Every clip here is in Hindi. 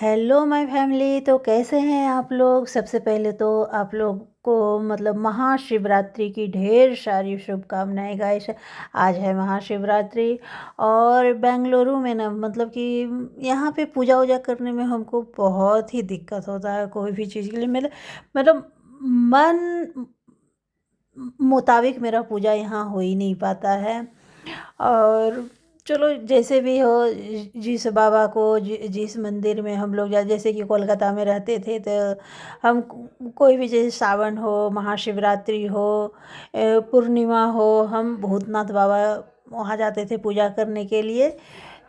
Hello my family. तो कैसे हैं आप लोग? सबसे पहले तो आप लोग को मतलब महाशिवरात्रि की ढेर सारी शुभकामनाएं गाइस। आज है महाशिवरात्रि और बेंगलुरु में ना मतलब कि यहाँ पे पूजा वूजा करने में हमको बहुत ही दिक्कत होता है कोई भी चीज़ के लिए। मतलब मन मुताबिक मेरा पूजा यहाँ हो ही नहीं पाता है। और चलो जैसे भी हो, जिस बाबा को जिस मंदिर में हम लोग जैसे कि कोलकाता में रहते थे तो हम कोई भी जैसे सावन हो, महाशिवरात्रि हो, पूर्णिमा हो, हम भूतनाथ बाबा वहाँ जाते थे पूजा करने के लिए।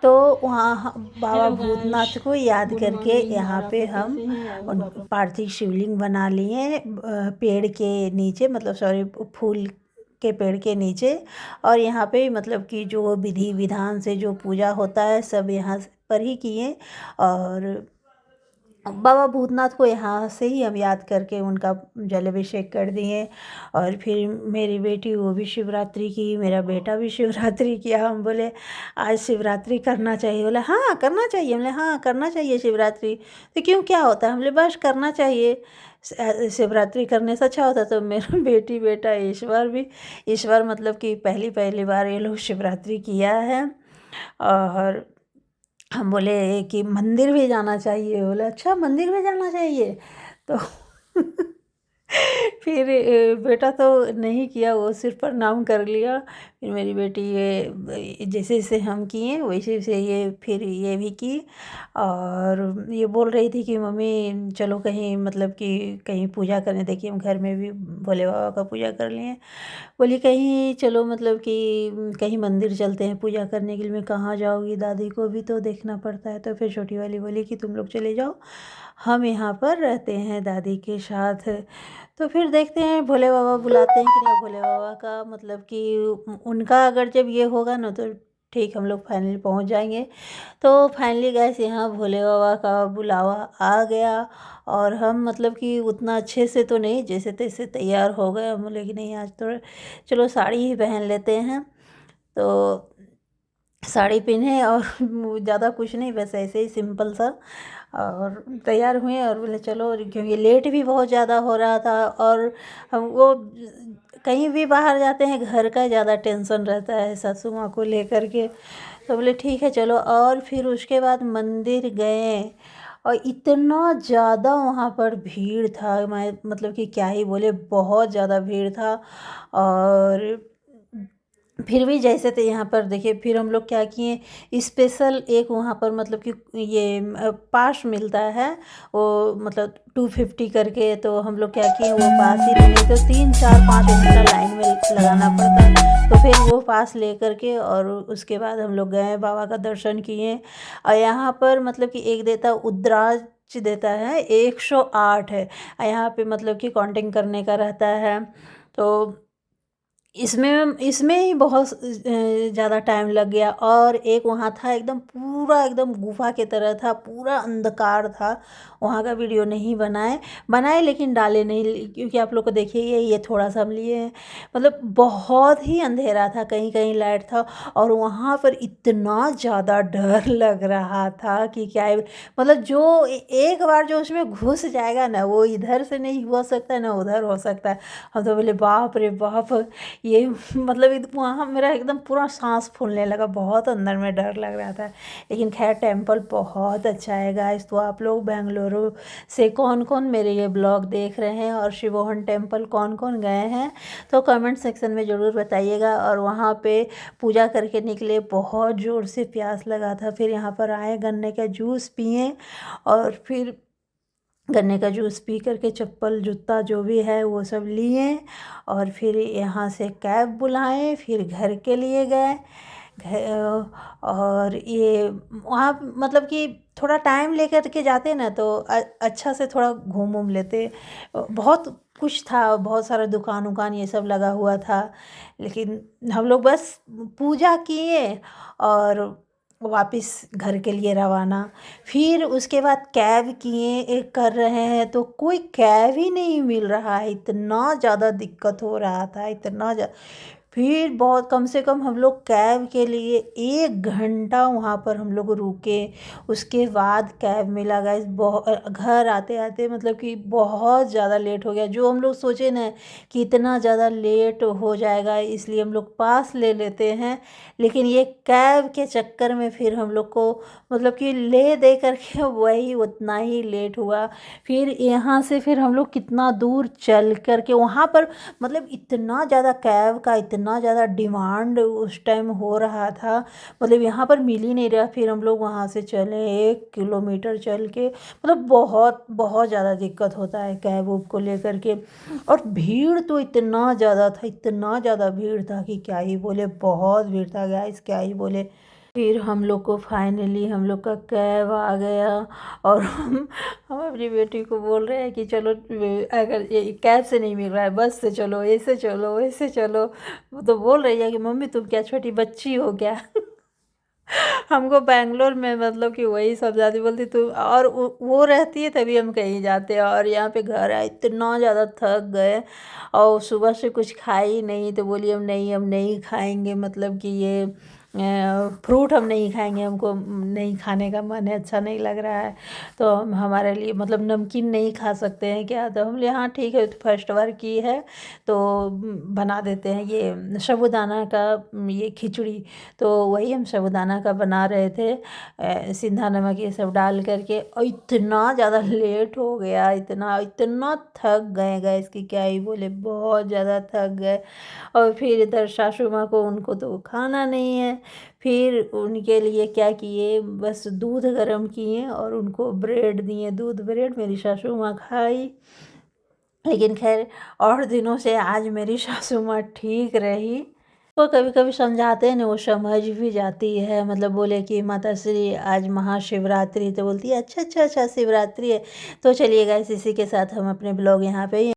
तो वहाँ बाबा हेलो गाइस। भूतनाथ को याद गुड करके मॉर्निंग। और यहाँ आप पे लोग हम कैसे हैं? आई होप उन आप लोग। पार्थिव शिवलिंग बना लिए पेड़ के नीचे, मतलब सॉरी, फूल के पेड़ के नीचे। और यहाँ पे मतलब कि जो विधि विधान से जो पूजा होता है सब यहाँ पर ही किए। और बाबा भूतनाथ को यहाँ से ही हम याद करके उनका जल अभिषेक कर दिए। और फिर मेरी बेटी वो भी शिवरात्रि की, मेरा बेटा भी शिवरात्रि किया। हम बोले आज शिवरात्रि करना चाहिए। बोले हाँ करना चाहिए। हमने हाँ करना चाहिए शिवरात्रि। तो क्यों, क्या होता है? हमने बस करना चाहिए। शिवरात्रि करने से अच्छा होता है। तो मेरा बेटी बेटा ईश्वर मतलब कि पहली पहली बार ये लोग शिवरात्रि किया है। और हम बोले कि मंदिर भी जाना चाहिए। बोले अच्छा मंदिर भी जाना चाहिए। तो फिर बेटा तो नहीं किया, वो सिर्फ प्रणाम कर लिया। फिर मेरी बेटी ये जैसे जैसे हम किए वैसे वैसे ये फिर ये भी की। और ये बोल रही थी कि मम्मी चलो कहीं, मतलब कि कहीं पूजा करने। देखिए हम घर में भी भोले बाबा का पूजा कर लिए। बोली कहीं चलो, मतलब कि कहीं मंदिर चलते हैं पूजा करने के लिए। मैं कहाँ जाओगी, दादी को भी तो देखना पड़ता है। तो फिर छोटी वाली बोली कि तुम लोग चले जाओ, हम यहाँ पर रहते हैं दादी के साथ। तो फिर देखते हैं भोले बाबा बुलाते हैं कि नहीं। भोले बाबा का मतलब कि उनका अगर जब ये होगा ना तो ठीक, हम लोग फाइनली पहुँच जाएंगे। तो फाइनली गैस यहाँ भोले बाबा का बुलावा आ गया। और हम मतलब कि उतना अच्छे से तो नहीं, जैसे तैसे तैयार हो गए। हम बोले कि नहीं आज तो चलो साड़ी ही पहन लेते हैं। तो साड़ी पहने और ज़्यादा कुछ नहीं, बस ऐसे ही सिंपल सा और तैयार हुए। और बोले चलो, क्योंकि लेट भी बहुत ज़्यादा हो रहा था। और हम वो कहीं भी बाहर जाते हैं घर का ज़्यादा टेंशन रहता है सासू माँ को लेकर के। तो बोले ठीक है चलो। और फिर उसके बाद मंदिर गए और इतना ज़्यादा वहाँ पर भीड़ था, मैं मतलब कि क्या ही बोले, बहुत ज़्यादा भीड़ था। और फिर भी जैसे थे यहाँ पर देखिए, फिर हम लोग क्या किए, स्पेशल एक वहाँ पर मतलब कि ये पास मिलता है, वो मतलब 250 करके। तो हम लोग क्या किए, वो पास ही ले लिए। तो 3 4 5 घंटा लाइन में लगाना पड़ता है। तो फिर वो पास ले करके और उसके बाद हम लोग गए, बाबा का दर्शन किए। और यहाँ पर मतलब कि एक देता उद्राज देता है 108 है। यहाँ पे मतलब कि काउंटिंग करने का रहता है। तो इसमें इसमें ही बहुत ज़्यादा टाइम लग गया। और एक वहाँ था एकदम पूरा एकदम गुफा के तरह था, पूरा अंधकार था। वहाँ का वीडियो नहीं बनाए लेकिन डाले नहीं, क्योंकि आप लोग को देखिए ये थोड़ा सा हम लिए हैं। मतलब बहुत ही अंधेरा था, कहीं कहीं लाइट था। और वहाँ पर इतना ज़्यादा डर लग रहा था कि क्या है। मतलब जो एक बार जो उसमें घुस जाएगा ना, वो इधर से नहीं हो सकता है ना उधर हो सकता है। हम तो बोले बाप रे बाप, ये मतलब वहाँ मेरा एकदम पूरा सांस फूलने लगा, बहुत अंदर में डर लग रहा था। लेकिन खैर टेम्पल बहुत अच्छा है गाइस। तो आप लोग बेंगलुरु से कौन कौन मेरे ये ब्लॉग देख रहे हैं और शिवोहन टेम्पल कौन कौन गए हैं, तो कमेंट सेक्शन में ज़रूर बताइएगा। और वहाँ पे पूजा करके निकले, बहुत ज़ोर से प्यास लगा था। फिर यहाँ पर आए, गन्ने का जूस पिए। और फिर गन्ने का जूस पी करके चप्पल जूता जो भी है वो सब लिए। और फिर यहाँ से कैब बुलाए, फिर घर के लिए गए। और ये वहाँ मतलब कि थोड़ा टाइम लेकर के जाते ना तो अच्छा से थोड़ा घूम उम लेते। बहुत कुछ था, बहुत सारा दुकान उकान ये सब लगा हुआ था। लेकिन हम लोग बस पूजा किए और वापस घर के लिए रवाना। फिर उसके बाद कैब किए, एक कर रहे हैं तो कोई कैब ही नहीं मिल रहा है। इतना ज़्यादा दिक्कत हो रहा था, इतना ज़्यादा। फिर बहुत कम से कम हम लोग कैब के लिए 1 घंटा वहाँ पर हम लोग रुके। उसके बाद कैब मिला गाइस। घर आते-आते मतलब कि बहुत ज़्यादा लेट हो गया। जो हम लोग सोचे ना कि इतना ज़्यादा लेट हो जाएगा इसलिए हम लोग पास ले लेते हैं। लेकिन ये कैब के चक्कर में फिर हम लोग को मतलब कि ले दे कर के वही उतना ही लेट हुआ। फिर यहाँ से फिर हम लोग कितना दूर चल कर के वहाँ पर मतलब इतना ज़्यादा कैब का इतना ज़्यादा डिमांड उस टाइम हो रहा था, मतलब यहाँ पर मिल ही नहीं रहा। फिर हम लोग वहाँ से चले 1 किलोमीटर चल के, मतलब बहुत बहुत ज़्यादा दिक्कत होता है कैब वूब को लेकर के। और भीड़ तो इतना ज़्यादा था, इतना ज़्यादा भीड़ था कि क्या ही बोले, बहुत भीड़ था गाइस, क्या ही बोले। फिर हम लोग को फाइनली हम लोग का कैब आ गया और हम अपनी बेटी को बोल रहे हैं कि चलो, अगर ये कैब से नहीं मिल रहा है बस से चलो, ऐसे चलो, ऐसे चलो। वो तो बोल रही है कि मम्मी तुम क्या छोटी बच्ची हो क्या? हमको बैंगलोर में मतलब कि वही सब ज़्यादा बोलती तू, और वो रहती है तभी हम कहीं जाते हैं। और यहाँ पे घर आए इतना ज़्यादा थक गए और सुबह से कुछ खाई नहीं, तो बोली हम नहीं खाएंगे, मतलब कि ये फ्रूट हम नहीं खाएंगे, हमको नहीं खाने का मन है, अच्छा नहीं लग रहा है। तो हम हमारे लिए मतलब नमकीन नहीं खा सकते हैं क्या? तो हम बोले हाँ ठीक है, तो फर्स्ट बार की है तो बना देते हैं ये साबूदाना का ये खिचड़ी। तो वही हम साबूदाना का बना रहे थे, सिंधा नमक ये सब डाल करके। और इतना ज़्यादा लेट हो गया, इतना इतना थक गए गैस कि क्या ही बोले, बहुत ज़्यादा थक गए। और फिर इधर सासू माँ को, उनको तो खाना नहीं है, फिर उनके लिए क्या किए, बस दूध गर्म किए और उनको ब्रेड दिए, दूध ब्रेड मेरी सासू माँ खाई। लेकिन खैर और दिनों से आज मेरी सासू माँ ठीक रही। वो कभी-कभी समझाते हैं ना, वो समझ भी जाती है। मतलब बोले कि माताश्री आज महाशिवरात्रि, तो बोलती है अच्छा, अच्छा, अच्छा शिवरात्रि है। तो चलिए गाइस, इसी के साथ हम अपने ब्लॉग यहाँ पे ही